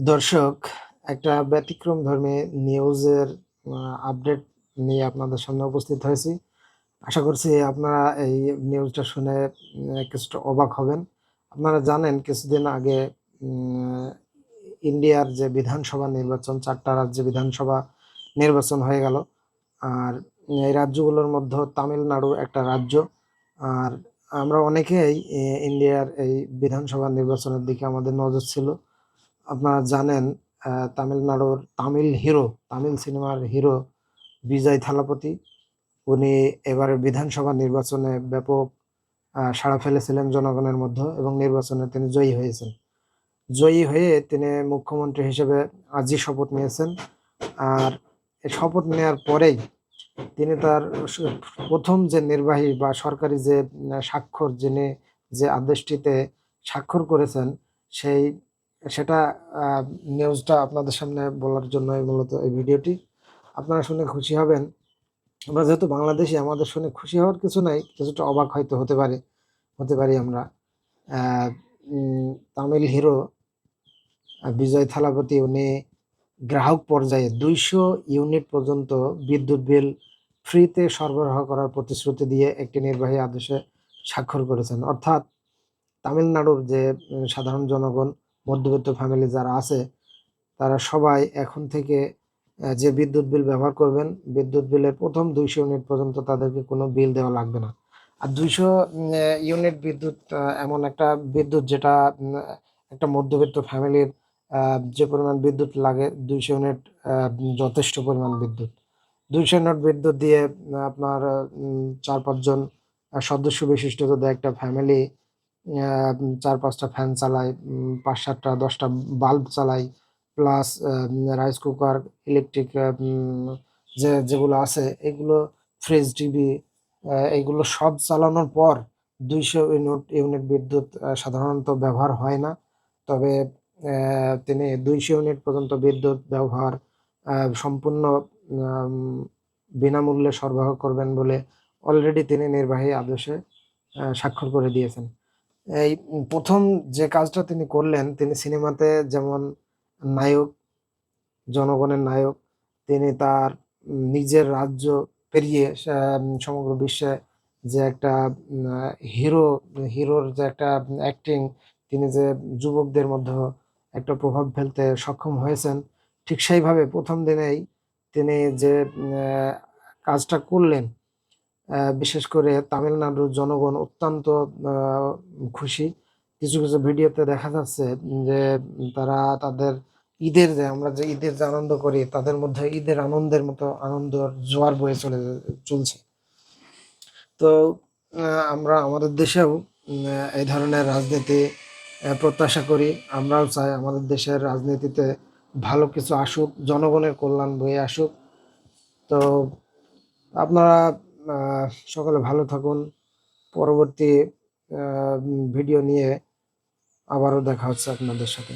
দর্শক, একটা ব্যতিক্রমধর্মী নিউজের আপডেট নিয়ে আপনাদের সামনে উপস্থিত হয়েছি। আশা করছি আপনারা এই নিউজটা শুনে কিছুটা অবাক হবেন। আপনারা জানেন কিছুদিন আগে উম ইন্ডিয়ার যে বিধানসভা নির্বাচন, ৪ টা রাজ্যে বিধানসভা নির্বাচন হয়ে গেল। আর এই রাজ্যগুলোর মধ্যে তামিলনাড়ু একটা রাজ্য। আর আমরা অনেকেই ইন্ডিয়ার এই বিধানসভা নির্বাচনের দিকে আমাদের নজর ছিল। আপনারা জানেন তামিলনাড়ুর তামিল সিনেমার হিরো বিজয় থালাপতি উনি এবারের বিধানসভা নির্বাচনে ব্যাপক সাড়া ফেলেছিলেন জনগণের মধ্যে এবং নির্বাচনে তিনি জয়ী হয়েছেন। জয়ী হয়ে তিনি মুখ্যমন্ত্রী হিসেবে আজই শপথ নিয়েছেন। আর এই শপথ নেওয়ার পরেই তিনি তার প্রথম যে নির্বাহী বা সরকারি যে স্বাক্ষর যিনি যে আদেশটিতে স্বাক্ষর করেছেন সেই সেটা নিউজটা আপনাদের সামনে বলার জন্যই মূলত এই ভিডিওটি। আপনারা শুনে খুশি হবেন। আমরা যেহেতু বাংলাদেশী, আমাদের শুনে খুশি হওয়ার কিছু নাই, কিছুটা অবাক হয়তো হতে পারি আমরা। তামিল হিরো বিজয় থালাপতি উনি গ্রাহক পর্যায়ে ২০০ ইউনিট পর্যন্ত বিদ্যুৎ বিল ফ্রিতে সরবরাহ করার প্রতিশ্রুতি দিয়ে একটি নির্বাহী আদেশে স্বাক্ষর করেছেন। অর্থাৎ তামিলনাড়ুর যে সাধারণ জনগণ, মধ্যবিত্ত ফ্যামিলি যারা আছে, তারা সবাই এখন থেকে যে বিদ্যুৎ বিল ব্যবহার করবেন, বিদ্যুৎ বিলের ১ম ২০০ ইউনিট পর্যন্ত তাদেরকে কোনো বিল দেওয়া লাগবে না। আর ২০০ ইউনিট বিদ্যুৎ এমন একটা বিদ্যুৎ যেটা একটা মধ্যবিত্ত ফ্যামিলির যে পরিমাণ বিদ্যুৎ লাগে, ২০০ ইউনিট যথেষ্ট পরিমাণ বিদ্যুৎ। ২০০ ইউনিট বিদ্যুৎ দিয়ে আপনার ৪-৫ জন সদস্য বিশিষ্ট যদি একটা ফ্যামিলি ৪-৫ টা ফ্যান চালায়, ৫-৭ টা ১০ টা বাল্ব চালায়, প্লাস রাইস কুকার, ইলেকট্রিক যেগুলো আছে এগুলো, ফ্রিজ, টিভি, এগুলো সব চালানোর পর ২০০ ইউনিট বিদ্যুৎ সাধারণত ব্যবহার হয় না। তবে তিনি ২০০ ইউনিট পর্যন্ত বিদ্যুৎ ব্যবহার সম্পূর্ণ আম বিনামূল্যে সরবরাহ করবেন বলে অলরেডি তিনি নির্বাহী আদেশে স্বাক্ষর করে দিয়েছেন। এই ১ম যে কাজটা তিনি করলেন, তিনি সিনেমাতে যেমন নায়ক, জনগণের নায়ক, তিনি তার নিজের রাজ্য পেরিয়ে সমগ্র বিশ্বে যে একটা হিরো, হিরোর যে একটা অ্যাক্টিং, তিনি যে যুবকদের মধ্যেও একটা প্রভাব ফেলতে সক্ষম হয়েছেন, ঠিক সেইভাবে ১ম দিনেই তিনি যে কাজটা করলেন, বিশেষ করে তামিলনাড়ুর জনগণ অত্যন্ত খুশি। কিছু ভিডিওতে দেখা যাচ্ছে যে তারা তাদের আমরা যে ঈদের যে আনন্দ করি, তাদের মধ্যে ঈদের আনন্দের মতো আনন্দর জোয়ার বয়ে চলছে। তো আমরা আমাদের দেশেও এই ধরনের রাজনীতি প্রত্যাশা করি। আমরাও চাই আমাদের দেশের রাজনীতিতে ভালো কিছু আসুক, জনগণের কল্যাণ বয়ে আসুক। তো আপনারা সকলে ভালো থাকুন। পরবর্তী ভিডিও নিয়ে আবারও দেখা হচ্ছে আপনাদের সাথে।